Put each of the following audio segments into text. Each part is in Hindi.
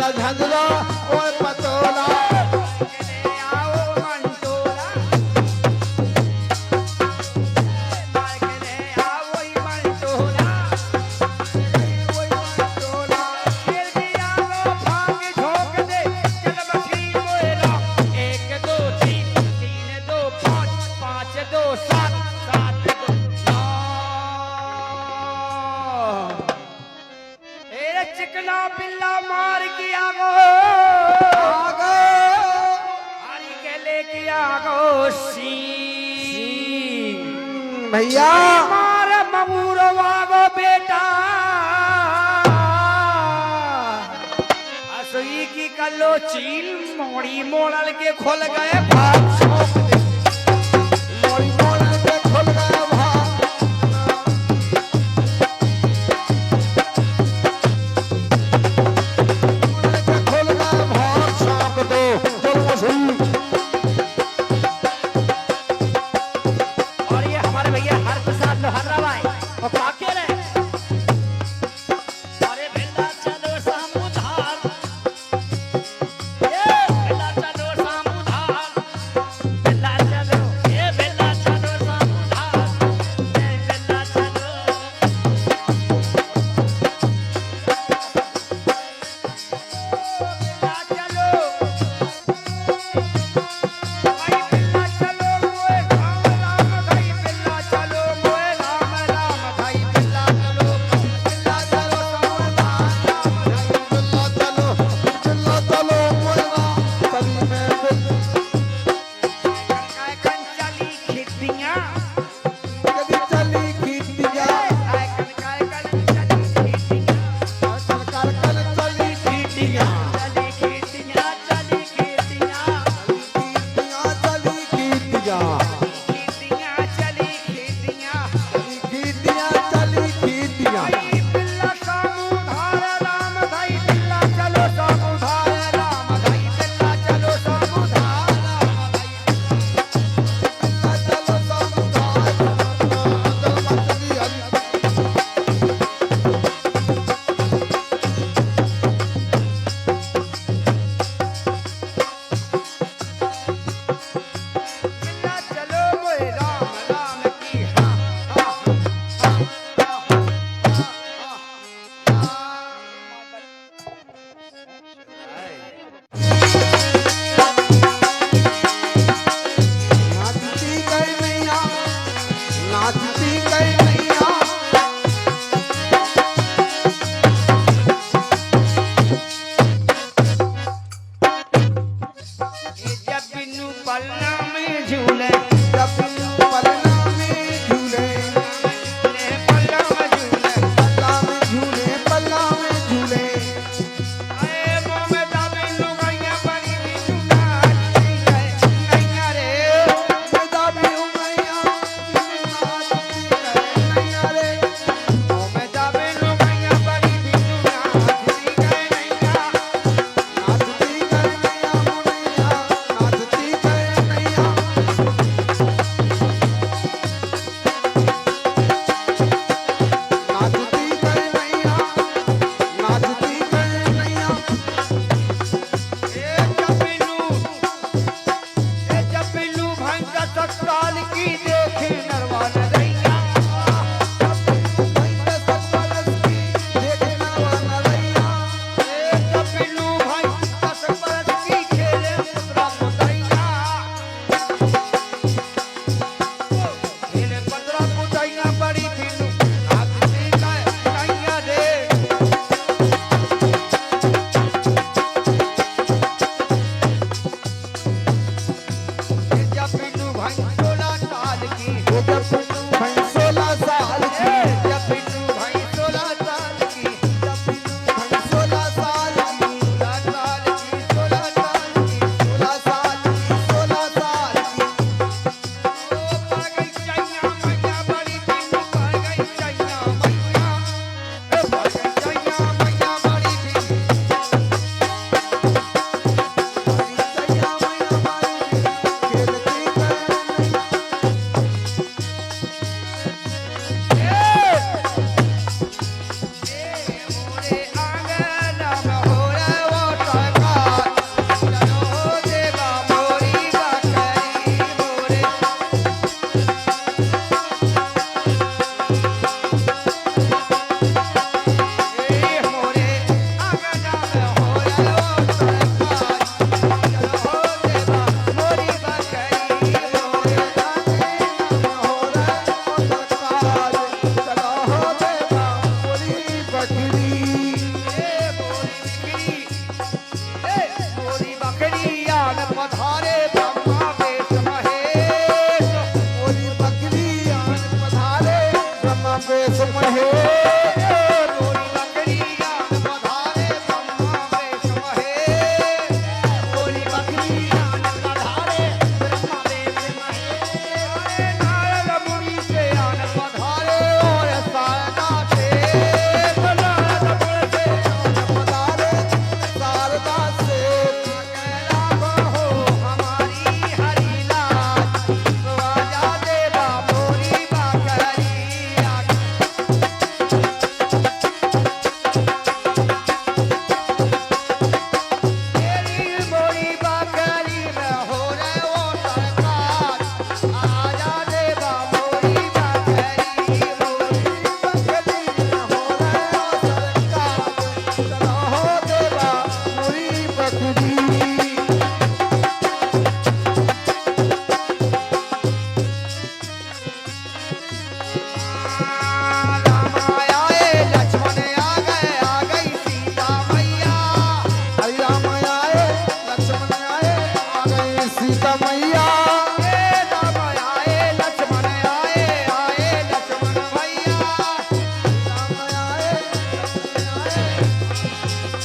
का झंझरा ओए पतोला चिकना बिल्ला मार किया गो हरी के लेके आगो सी भैया मार ममूरो वागो बेटा असुई की कल्लो चील मोड़ी मोड़ल के खोल गए भाग छोप दे मोड़ी मोड़ के खुल गया भाग खुल गया भाग छाप दो चल मछली और ये हमारे भैया हर प्रसाद लोहारा भाई और काके रे अरे बेटा चलो समुधार ये बेटा चलो समुधार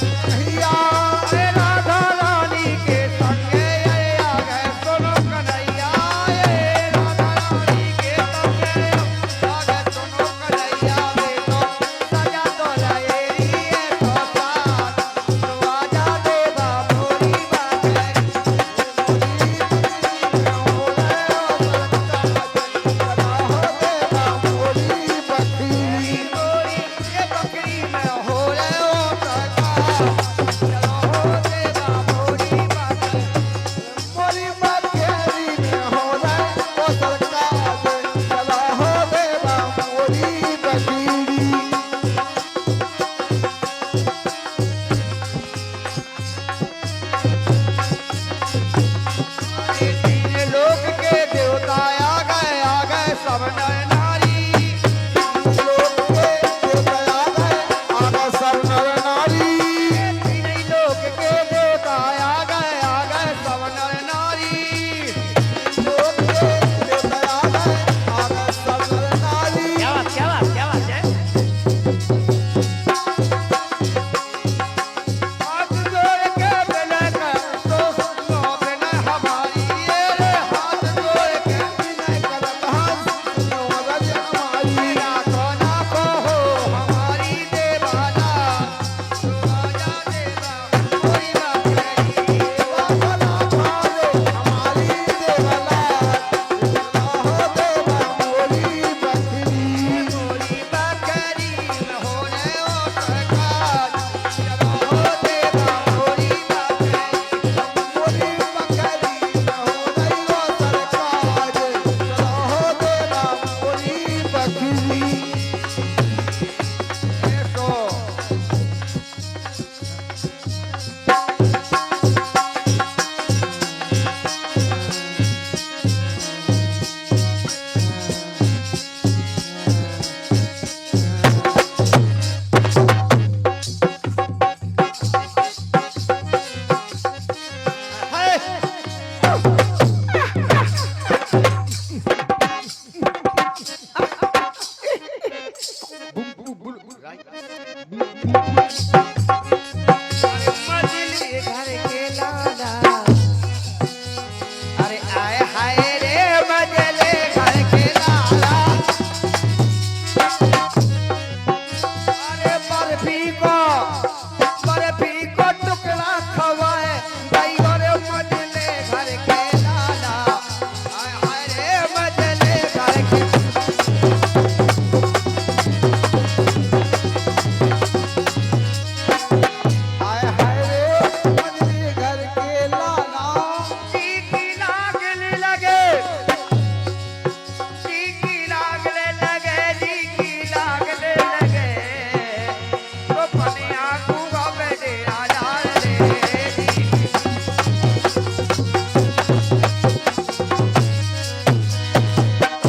कन्हैया अरे राधा रानी के संगे ये आ गए सुनो कन्हैया, ये राधा रानी के संगे आ गए सुनो कन्हैया, वे तो सजा तो लहेरी ये तो साथ, तो आजा देवा मोरी बात मोरी ये बकरी में हो रे ओ सरकार, चलो हो देवा मोरी बात तीन लोक के देवता आ गए सब नर नारी, तीन लोक के देवता आ गए सब नर नारी, क्या बात क्या बात क्या बात है। हाथ जोड़ के मिले कर तो सुनो बिना हमारी, ये रे हाथ जोड़ के मेरा कोना को हो हमारी देवाना, तू आजा देवा कोई बात नहीं, मोरी बकरी में हो रे ओ सरकार, चलो हो देवा मोरी बकरी ऐसो मजली घर के लाला, अरे आए हाय रे मजले घर के लाला, अरे बर्फी को टुकड़ा खवाए ड्राइवर मजले घर के लाला, आए हाय रे मजले घर के चीकी लागने लगे, चीकी लागने लगे, चीकी लागने लगे, तो पनिया दूंगा बेटे आजा रे,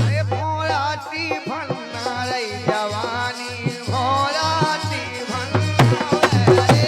अरे भोला सी भन्ना रे जवानी, भोला सी भन्ना रे,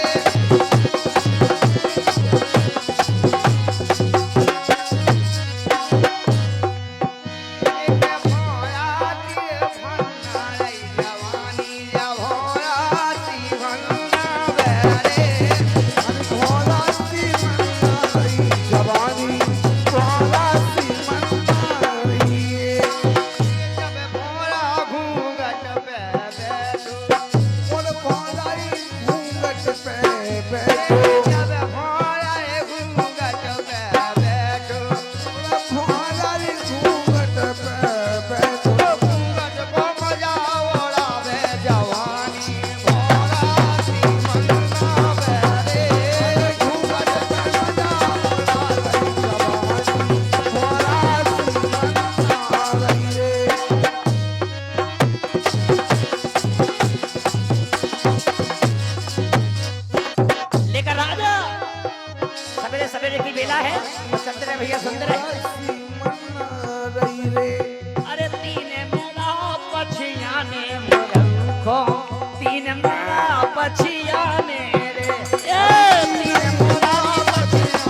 भैया सुंदर है। अरे तीन मेरा पछिया ने मेरा को तीन मेरा पछिया ने रे तीन मेरा पछिया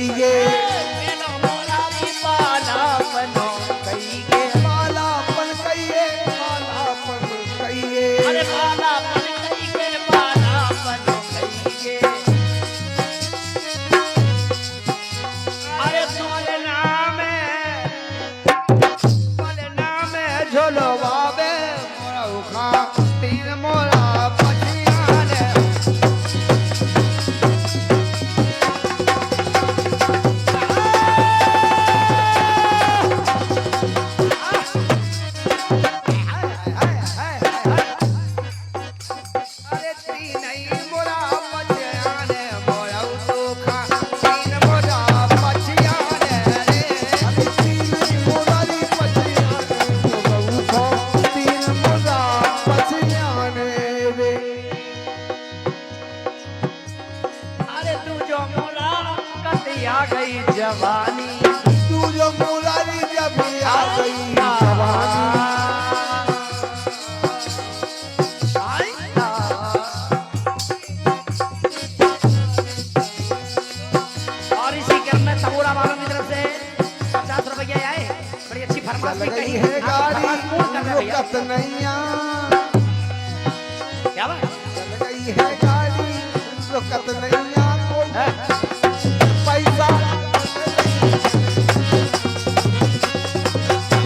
कहिए मेरा मोरारी बालापनो कहिए बालापन कहिए बालापन कहिए अरे बालापन कहिए बालापनो कहिए अरे तोले नाम झोलवावे मोरा उखा तीन मोरा पछियाने अरे तीन ही मोरा पछियाने मोरा उखा तीन मोरा पछियाने रे तीन मोरारी पछियाने मोरा उखा तीन मोरा पछियाने रे अरे तू जो मोरा कतिया गई जवानी तू जो मोरारी जब आ गई जवानी और इसी क्रम में तमोरा वालों की तरफ से 50 रुपये आए बड़ी अच्छी फरमाइश चल भी गई कही है है गाड़ी पूर्ण कर रहे हैं भैया रुकत नैया क्या बात चल गई है गाड़ी रुकत नैया कोई है? पैसा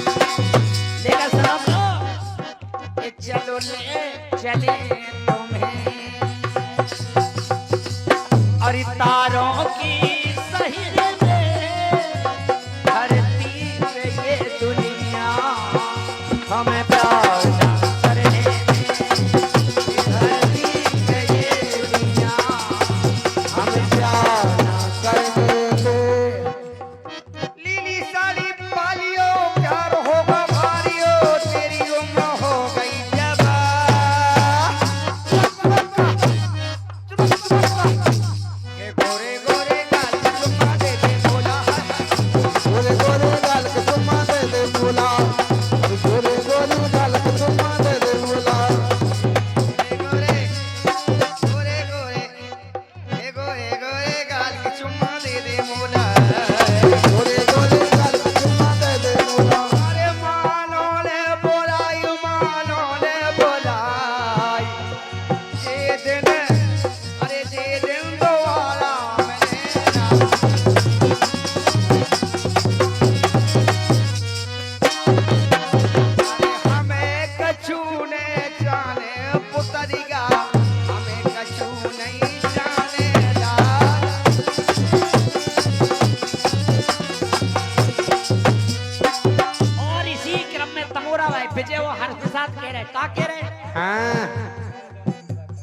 लेकर साहब ये चलो ले चले तुम्हें और तारों की सही दे धरती पे ये दुनिया हमें प्यार ना करने दे धरती पे ये दुनिया हमें प्यार ना करने दे लीली साड़ी पालियो प्यार होगा भारियो तेरी उम्र हो गई जबा ये गोरे गोरे गाल चुम्मा दे दे बोला गोरे गोरे गाल के चुम्मा दे दे बोला गोरे गोरे गाल के चुम्मा दे दे बोला गोरे गोरे गोरे ये गोरे गोरे गाल के चुम्मा दे दे मोला गोरे गोरे गाल के चुम्मा दे दे बोला अरे मानो ले बोलाई मानो ले बोलाई ये दिन अरे ये दिन दोबारा मैंने ना अरे हमें कछु ने जाने पुतरिया हमें कछु नहीं जाने लाल और इसी क्रम में तमोरा भाई विजय वो हर्ष के साथ कह रहे का कह रहे हाँ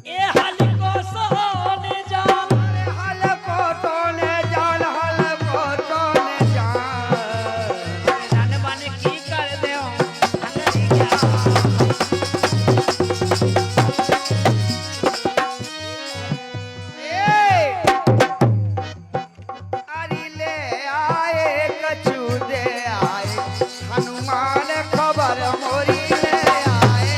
ए हल को सोने जान अरे हल को सोने जान हल को सोने जान अरे नन बन की कर दे हंगरी ए अरे ले आए कछु दे आए हनुमान खबर मोरी ले आए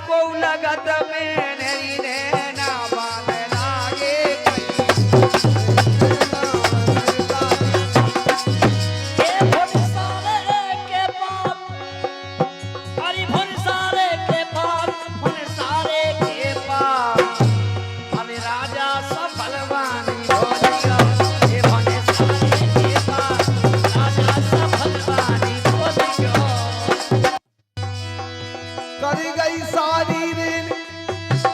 को लगत में नहीं रहना बाल लागे कर गई सारी ऋण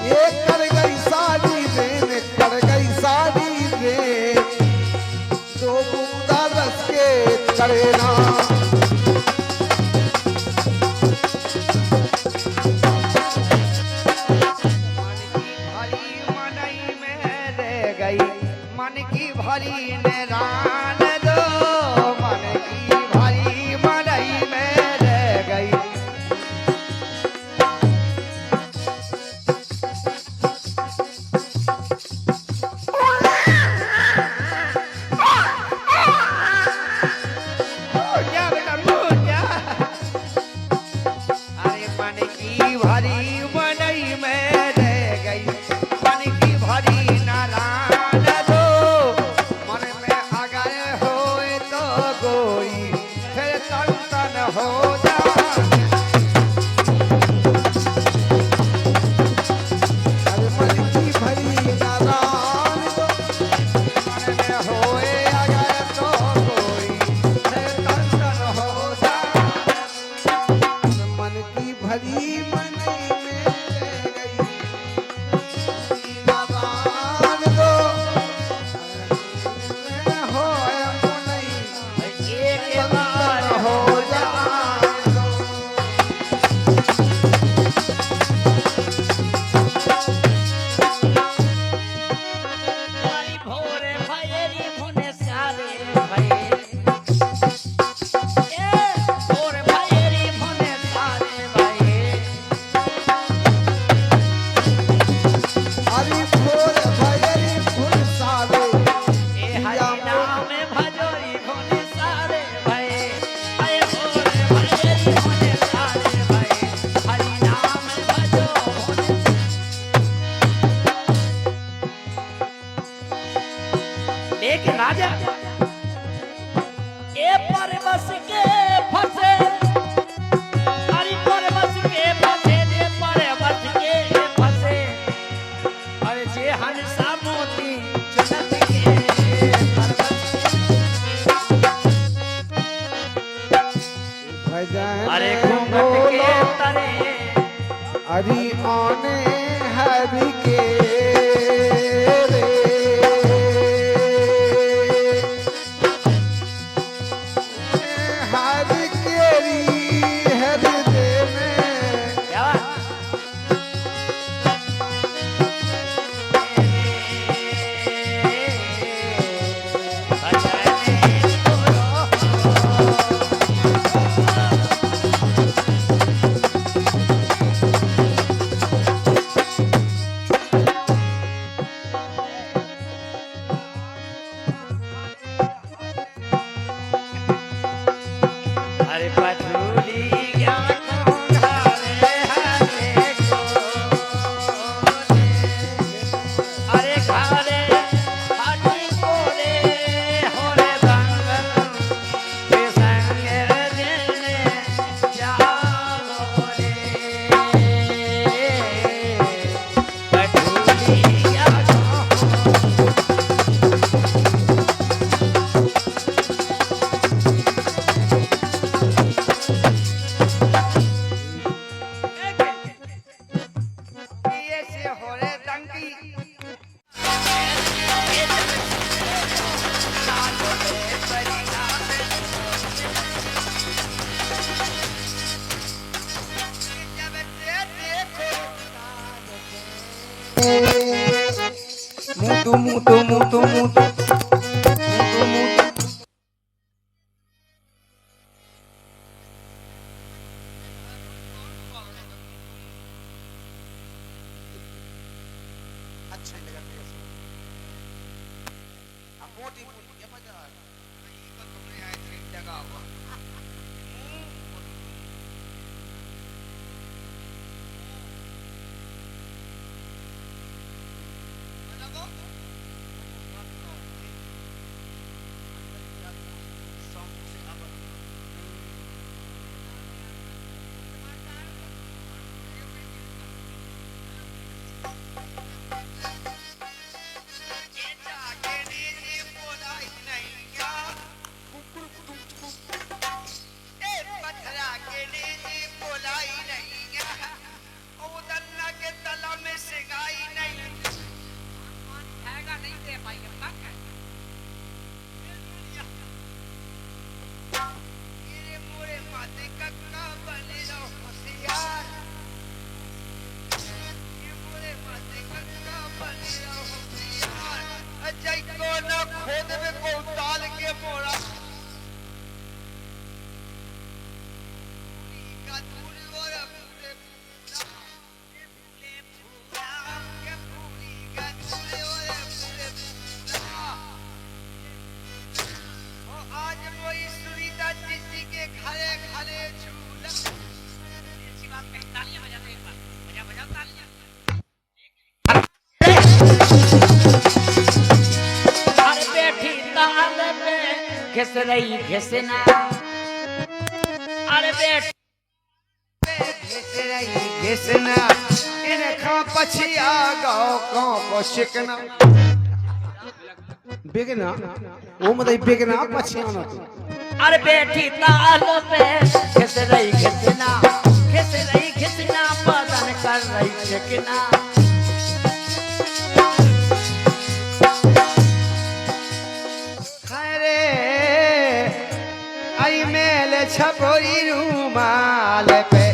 ये कर गई सारी ऋण कर गई सारी ऋण जो बूंदा रस के करे ना मन की भरी निरान दो मन की भरी मनई में रह गई पूजा बेटा पूजा अरे मन की भरी मनई में रह गई मन की भरी नारायण दो मन में अगर होए तो गोई फिर तन तन हो जाए अरे मन की भरी नारायण दो मन में होए अगर तो गोई फिर तन तन हो जाए मन की भरी मनई में रह गई नारायण दो हो मनई एक बार हो जाए दो भोरे भैरी मुने सारे भैरी भोर भैरी मुने सारे भैरी हरि भोर भयरी फुल सारे हरि नाम भजोरी मुने सारे भैरी भोर भैरी मुने सारे भैरी हरि नाम भजो लेकिन राजा ए परवश के फंसे हरि परवश के फंसे जे परवश के फंसे अरे जे हंसा मोती चुनत के भजन अरे घूंघट के तरे हरि आने हरि के रे हरि केरी हृदय में क्या अरे पथूली क्या घारे हरे को अरे घारे हरी को रे हो रे दंगल के संग देने जाओ रे पथूली क्या ये से हो रे डंकी मुतु मुतु मुतु मुतु अच्छा ही लगा मोटी मोटी ये मजा आ तुमने आए थे जगह हुआ घिस रही घिसना अरे बेट घिस रही घिसना इनखा पछिया गाओ को शिकना बिगना वो मतलब बिगना पछियाना तू अरे बेटी ताल पे घिस रही घिसना बदन कर रही चिकना खरे आई मेल छपोई रूमाल पे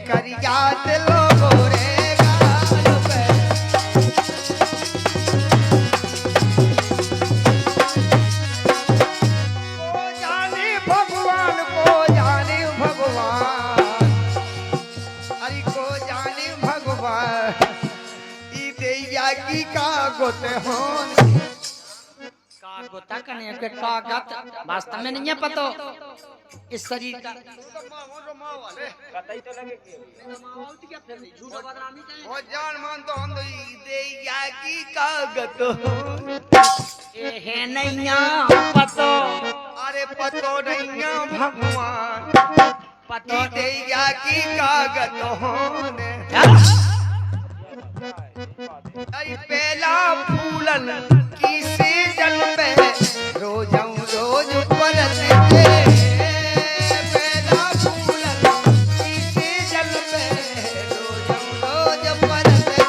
करिया दिलो गोरे गाल पे को जाने भगवान अरे को जाने भगवान ई देया की का गोते होन गोता करने के कागत वास्तव में नहीं है पता इस शरीर का ओ जान मान तो हम दे या की कागत ए है नहीं पतो अरे पतो नहीं भगवान पतो दे या की कागत होने आई पहला फूलन की सीजन पे रोज परत दे पहला फूलन की सीजन पे रोज परत दे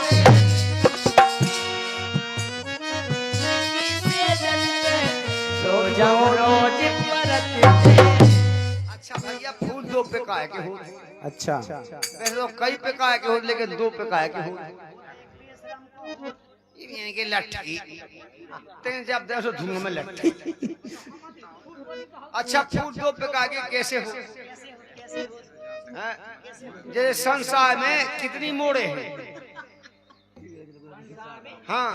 रोज परत अच्छा भैया फूल दो प्रकार के हो अच्छा वैसे तो कई प्रकार के हो लेकिन दो प्रकार के हो यानी कि लट्ठी तेन जब देखो धुन में लट्ठी अच्छा फूल दो प्रकार के कैसे हो जैसे संसार में कितनी मोड़े हैं हाँ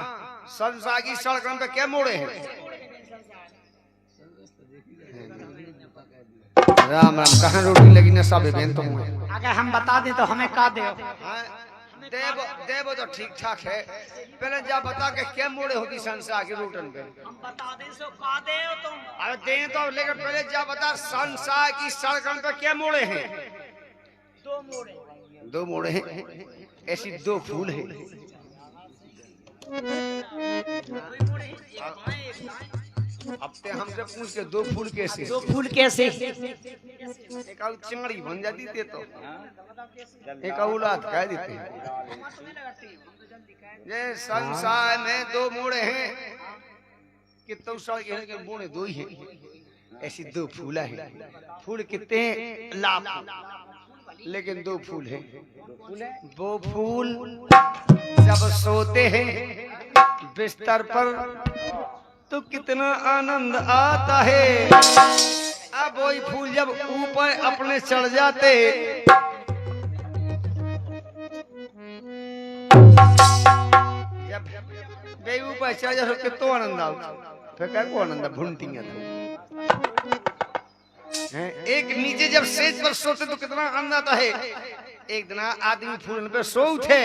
संसार की सड़कों पे क्या मोड़े हैं राम राम कहाँ रोटी लगी ना सब बहन तुम अगर हम बता दें तो हमें का दे देव देव तो ठीक ठाक है पहले जब बता के क्या मोड़े होती संसार की रूटन पे हम बता दें सो का दे तुम अरे दे तो लेकिन पहले जब बता संसार की सड़कों पे क्या मोड़े हैं दो मोड़े हैं ऐसी दो फूल है अब ते हमसे पूछ के दो फूल कैसे दो फूल कैसे एक आउ चिंगड़ी बन जाती थे तो एक औलाद कह देते ये संसार में दो मोड़े हैं कि तो के मोड़े दो ही हैं ऐसी दो फूला है फूल कितने हैं लाख लेकिन दो फूल हैं वो फूल जब सोते हैं बिस्तर पर तो कितना आनंद आता है अब वही फूल जब ऊपर अपने चढ़ जाते जब वे ऊपर चढ़ जाते कितना आनंद आता फिर क्या को आनंद भूनतियां एक नीचे जब सेज पर सोते तो कितना आनंद आता है एक दिन आदमी फूल पे सो उठे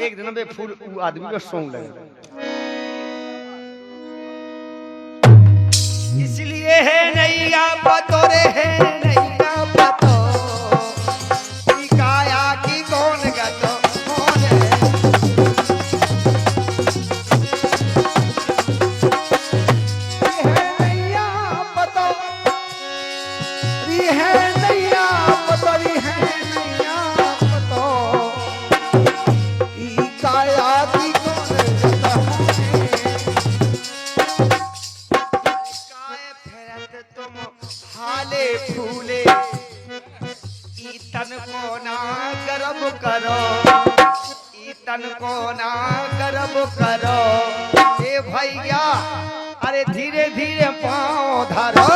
एक दिन पे फूल आदमी पे सो लगे इसलिए है नैया पतो रे है नैया पतो की काया की कौन गतो कौन है नैया पतो री है नैया पतो री है नैया पतो ई काया की कौन गता तुम हाले फूले ईतन को ना गर्व करो ईतन को ना गर्व करो ए भैया अरे धीरे धीरे पाँव धरो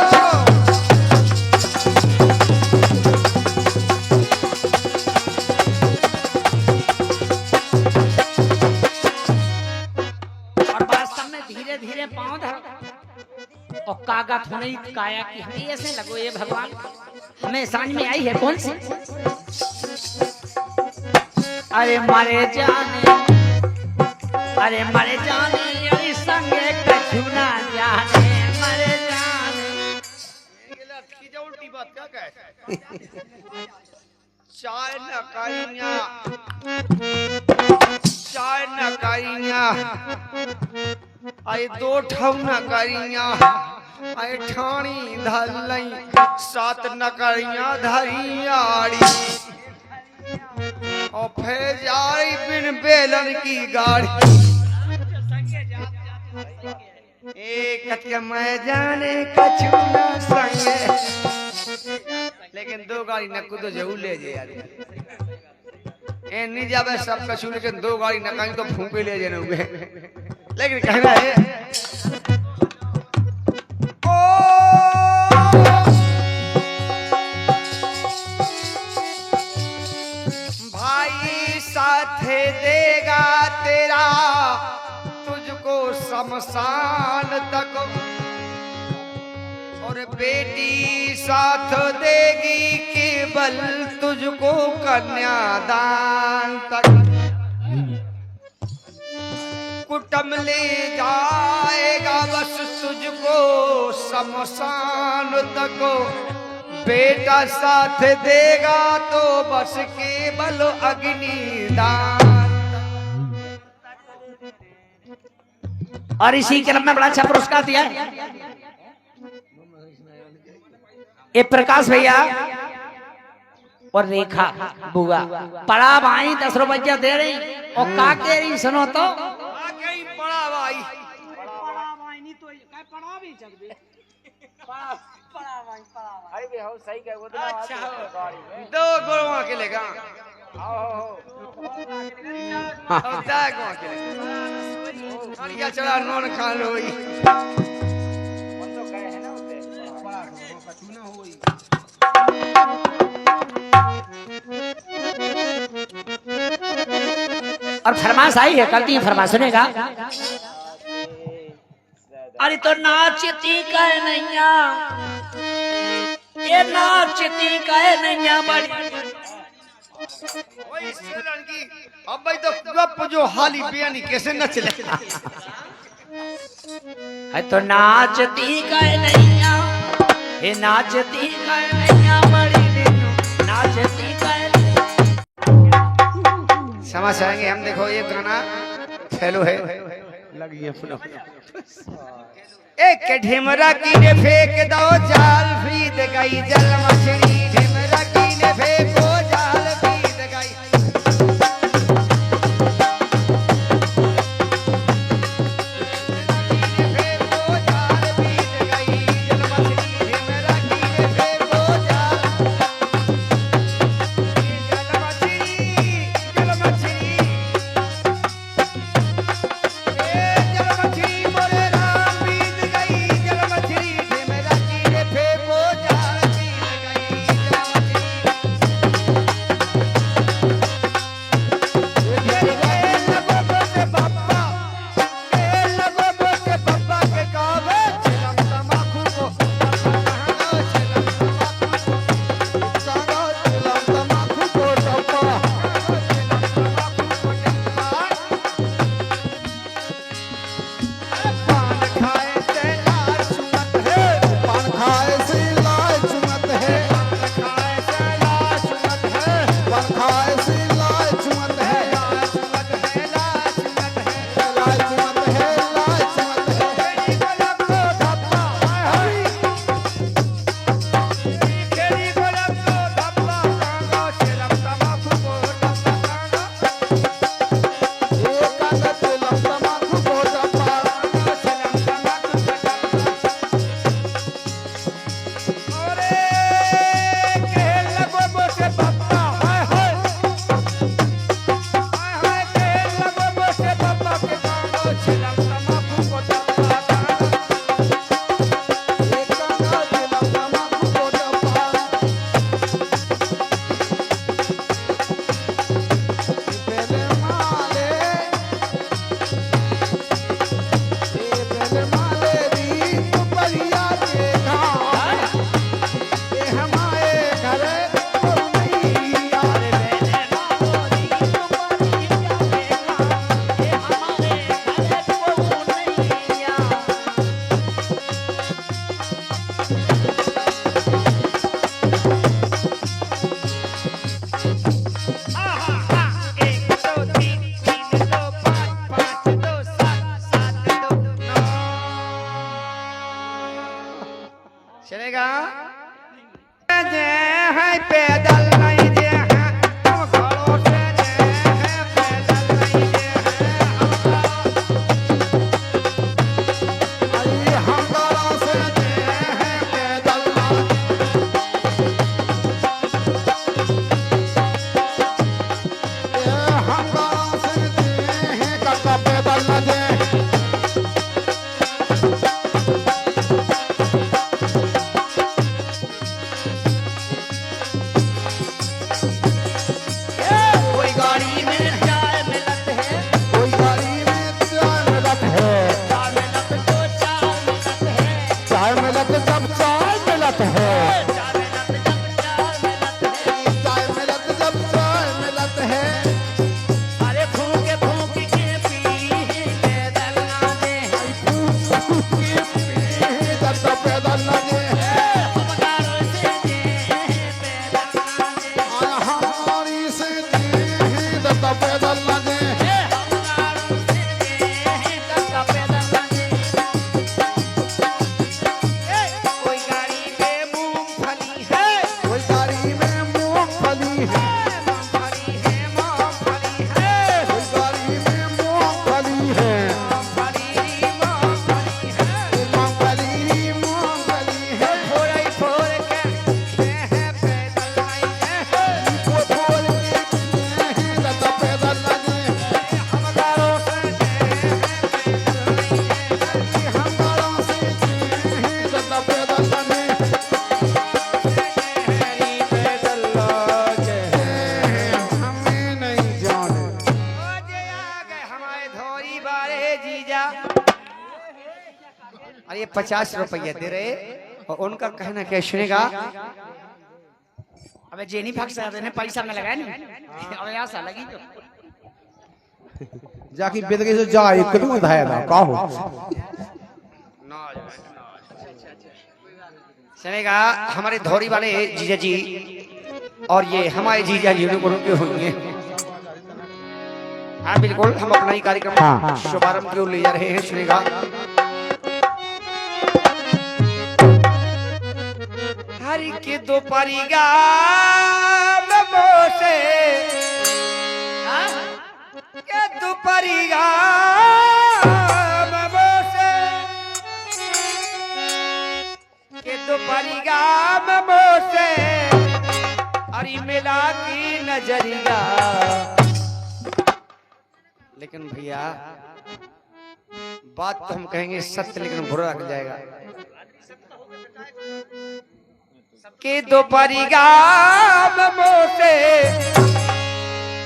और वास्तव में धीरे धीरे पाँव धरो और कागज होने ही काया कि हमें ऐसे लगो ये भगवान हमें समझ में आई है कौन सी अरे मरे जाने अरे संगे कछु ना जाने मरे जाने बात क्या कहे चाय न काइया आई दो ठौ न काइया आई ठाणी धलई सात न काइया धरियाड़ी और फेजाई बिन बेलन की गाड़ी एक मैं जाने कछु न संगे लेकिन दो गाड़ी न कूदो जरूर ले जे यार ए नहीं जावे सब कछु लेकिन दो गाड़ी न कहीं तो फूंके ले जे न लेकिन कहना है भाई साथे देगा तेरा तुझको शमशान तक और बेटी साथ देगी केवल तुझको कन्यादान तक कुटुंब ले जाएगा बस तुझको शमशान तक बेटा साथ देगा तो बस केवल अग्निदान। और इसी क्रम में बड़ा अच्छा पुरस्कार दिया है ये प्रकाश भैया और रेखा बुआ पड़ा भाई 10 रुपया दे रही और का कह रही सुनो तो बड़ा भाई दो गोलवा के लेगा क्या चढ़ा नॉन खा लो और फरमाश आई है कल की फरमाश सुनेगा अरे तो नाचती कह नैया ये नाचती कह नैया बड़ी अब भाई तो गप जो हाली बियानी कैसे नच ले है तो नाचती कह नैया ये नाचती कह नैया बड़ी नाचती कह समझ आएंगे हम। देखो ये गाना फैलो है लगी एक ढिमरा की ने फेंक दो जाल फीद गई जल मछली ढिमरा की ने फेंको जाल फीद गई फेंको जाल फीद गई जल मछली ढिमरा की ने फेंको जाल जल मछली जल मछली मोरे राम बीत गई जल मछली ढिमरा की ने फेंको जाल बीत गई जल मछली अरे ये 50 रुपया दे रहे और उनका कहना क्या सुनेगा। अबे जेनी भाग से ने पैसा में लगाया नहीं अबे यहाँ सा लगी जो जाके बेदगे से जा एक कदम धाया था का हो सुनेगा। हमारे धौरी वाले जीजा जी और ये हमारे जीजा जी दोनों के होंगे। हाँ बिल्कुल, हम अपना ही कार्यक्रम शुभारंभ की ओर ले जा रहे हैं। सुनेगा हरि के दो परिगा से के दो परिगा से के दो परिगा से अरे मिला की नजरिया। लेकिन भैया बात तो हम कहेंगे सत्य, लेकिन बुरा लग जाएगा। के दोपहरी गाम से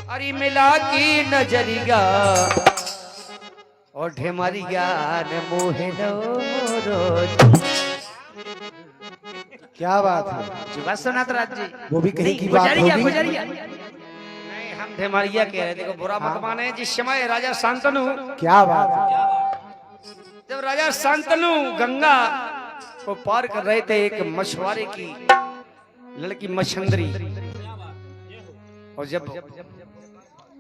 अरे मिला की नजरिया और ढेमारी ज्ञान मोहे रोज। क्या बात है, जी बात सुना तो राज जी वो भी कहीं की बात गुजरिया होगी। गुजरिया नहीं, हम ढेमारिया कह रहे। देखो बुरा मत माने। जिस समय राजा शांतनु, क्या बात है, जब राजा शांतनु गंगा को पार कर रहे थे, एक मछुआरे की लड़की मछंदरी, और जब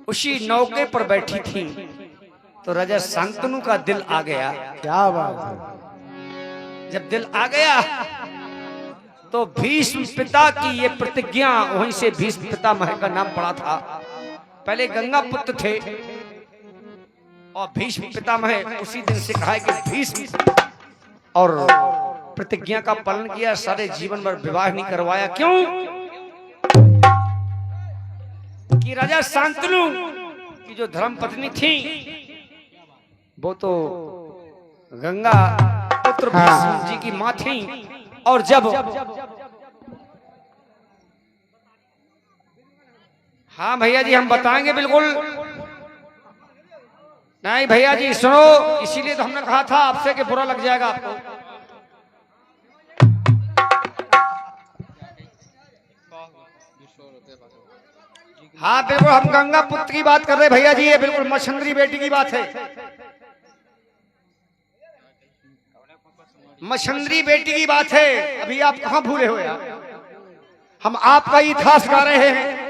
उसी नौके पर बैठी थी तो राजा शांतनु का दिल आ गया। क्या बात है, जब दिल आ गया तो भीष्म पिता की ये प्रतिज्ञा, वहीं से भीष्म पितामह का नाम पड़ा था। पहले गंगा पुत्र थे और भीष्म पितामह उसी दिन से कहा है कि भीष्म, और प्रतिज्ञा का पालन किया। सारे जीवन भर विवाह नहीं करवाया। क्यों? कि राजा शांतनु की जो धर्म पत्नी थी वो तो गंगा पुत्र भीष्म जी की मां थी। और जब हाँ भैया जी हम बताएंगे बिल्कुल। नहीं भैया जी सुनो, इसीलिए तो हमने कहा था आपसे कि बुरा लग जाएगा आपको। हाँ बिल्कुल, हम गंगा पुत्र की बात कर रहे भैया जी। ये बिल्कुल मछंदरी बेटी की बात है। मछंदरी बेटी की बात है। अभी आप कहाँ भूले हो यार? हम आपका इतिहास गा रहे हैं।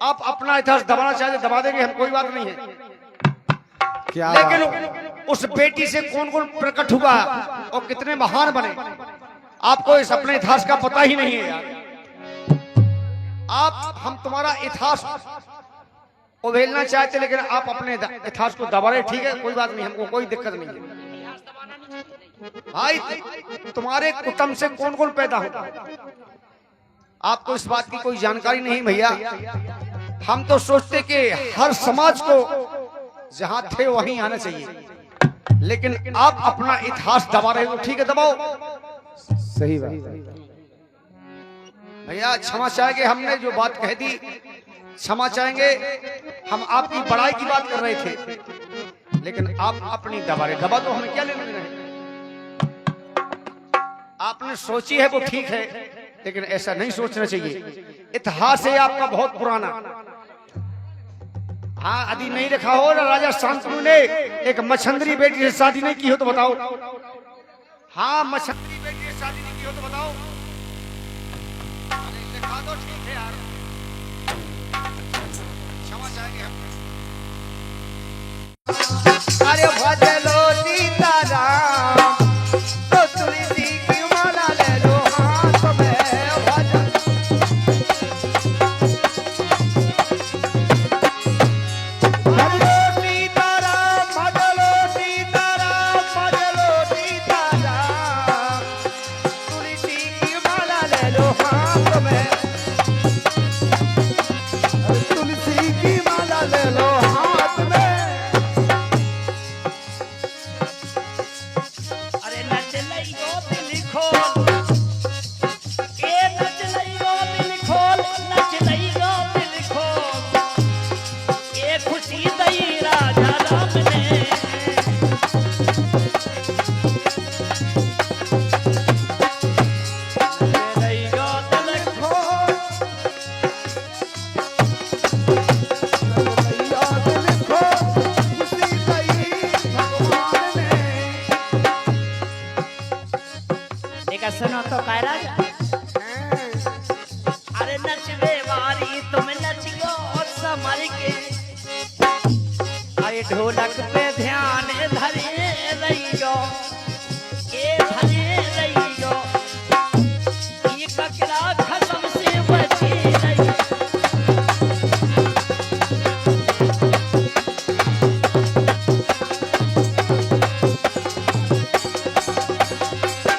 आप अपना इतिहास दबाना चाहते दबा देंगे, हम कोई बात नहीं है। क्या लेकिन बात है? उस बेटी से कौन कौन प्रकट हुआ और कितने महान बने, आपको इस अपने इतिहास का पता ही नहीं है यार। आप हम तुम्हारा इतिहास उभेलना चाहते, लेकिन आप अपने इतिहास को दबा रहे। ठीक है, कोई बात नहीं, हमको कोई दिक्कत नहीं है भाई। तुम्हारे कुटुंब से कौन कौन पैदा होता है, आपको इस बात की कोई जानकारी नहीं भैया। हम तो सोचते कि हर समाज को जहां थे वहीं आना चाहिए, लेकिन आप अपना इतिहास दबा रहे हो। ठीक है, दबाओ सही बात है। भैया। क्षमा चाहेंगे, हमने जो बात कह दी क्षमा चाहेंगे। हम आपकी बड़ाई की बात कर रहे थे, लेकिन आप अपनी दबा रहे। दबा तो हमें क्या लेना देना है? आपने सोची है वो ठीक है, लेकिन ऐसा नहीं सोचना चाहिए। इतिहास है आपका बहुत पुराना। हाँ, यदि नहीं रखा हो ना, राजा शांतनु ने एक मछंदरी बेटी से शादी नहीं की हो तो बताओ। हाँ, मछंदरी बेटी से शादी नहीं की हो तो बताओ। अरे लिखा दो, ठीक है यार, क्षमा चाहेंगे हम। अरे भजलो सीताराम तो तुलसी की माला ले लो हाथ में। भजलो सीताराम, भजलो सीताराम, भजलो सीताराम, तुलसी की माला ले लो हाथ में। तुलसी की माला ले लो हाथ में। अरे नच लई गो दिल खोल, ए नच लई गो दिल खोल, नच लई गो दिल खोल, ए खुशी दई राजा राम ने। तो कह राजा अरे नचबे वारी तुम नचियो समर के अरे ढोलक पे ध्यान धरे रहियो ए धरे रहियो ये ककरा खत्म से बचे रहियो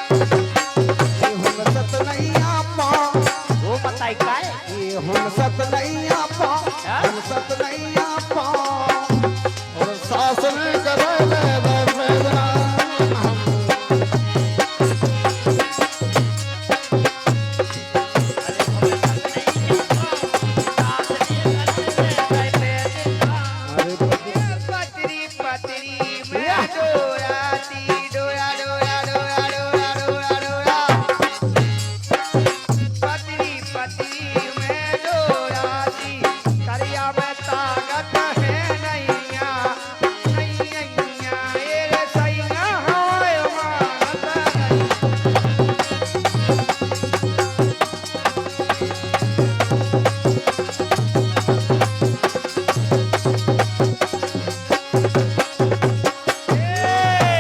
ये हुन सत नहीं आपा वो बताई काय ये हुन सत नहीं आपा हुन सत नहीं आपा और शासन करे ले बेदना अरे पतरी पतरी मैं डोराती डोरा डोरा डोरा डोरा डोरा डोरा पतरी पतरी मैं डोराती करिया में ताकत है नैया नैया ये रे सैया हाय मानत नहीं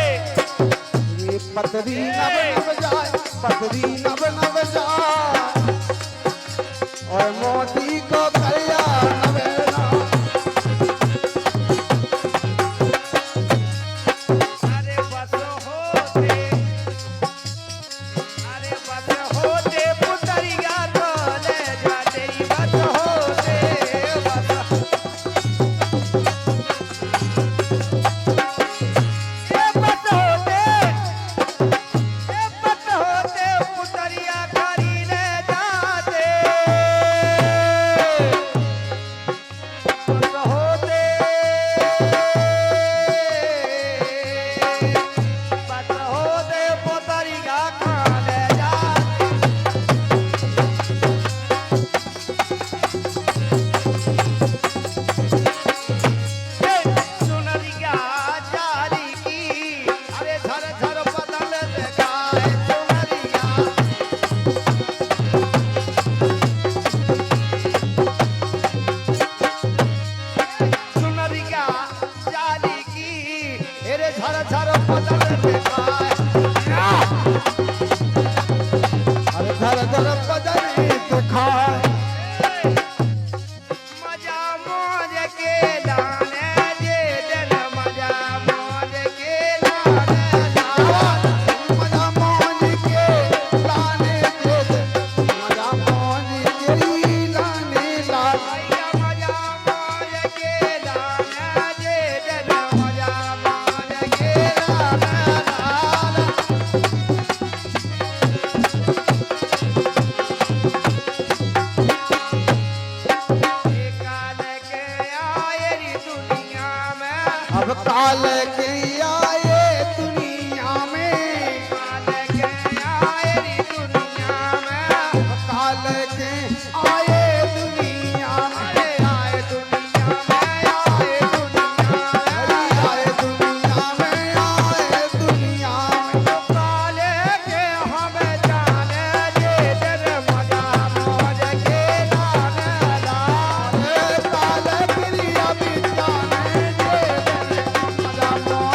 ये पतरी नब नब जाए पतरी नब नब जाए और मोती को करिया नवेना अरे बस होते पुतरिया तो ले जा तेरी बस होते बस ए बस होते पुतरिया करी ले जाते बस होते बस होते पुतरिया खाने जाते सुनरिया जारी की अरे झर झर बदल दिखाए सुनरिया सुनरिया जारी की अरे झर झर बदल दिखाए अरे धर धर पदरी दिखाए मजा मौज के लाने जे दिल मजा मौज के लाने लाने मजा मौज के लाने दे दे मजा मौज के लाने लाने भैया मजा मौज के लाने जे दिल मजा मौज के लाने लाने काल के आए री दुनिया में अब काल के आए दुनिया में काल के आए री दुनिया में काल के आए दुनिया में अरे आए दुनिया में आए दुनिया में आए दुनिया में आए दुनिया में तो काले के हम जाने जे दिल मजा मौज के लाने लाने काल क्रिया भी जाने दे मजा मौज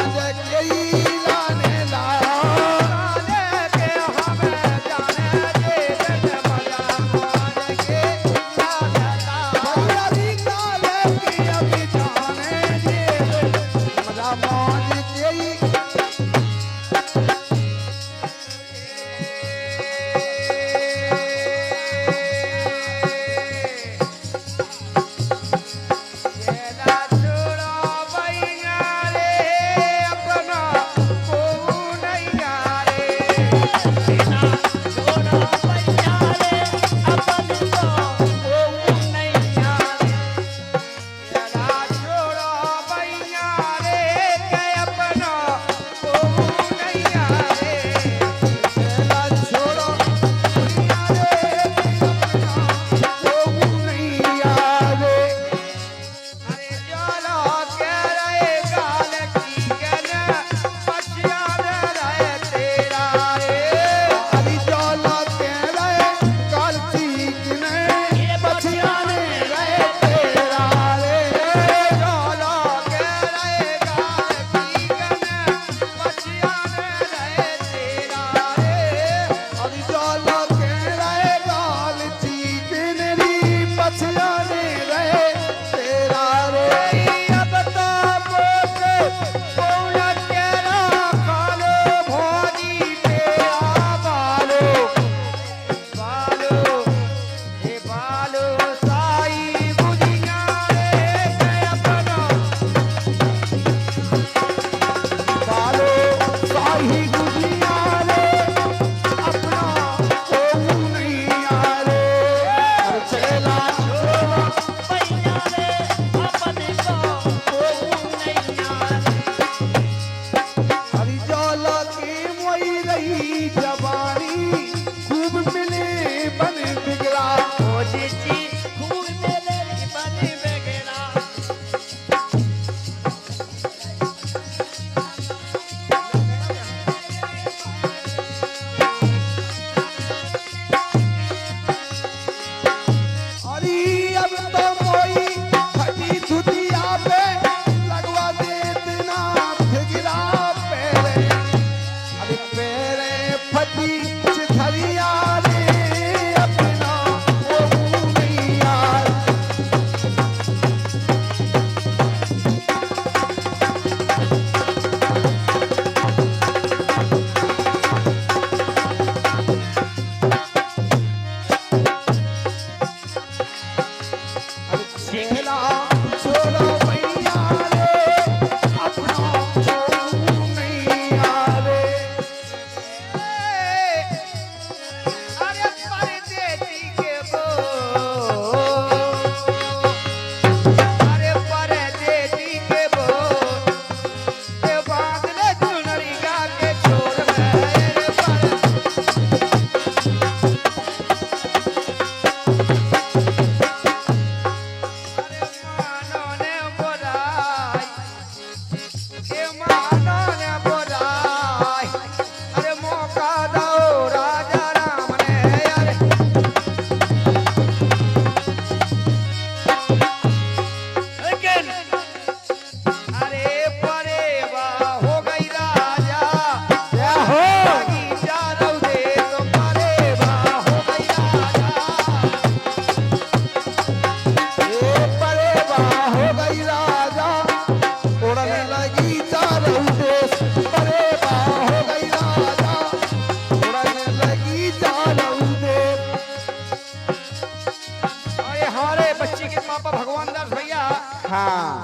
पापा भगवान दास भैया हाँ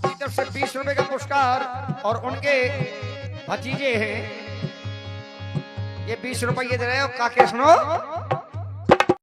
की तरफ से 20 रुपए का पुरस्कार और उनके भतीजे हैं ये 20 रुपये दे रहे हो काके सुनो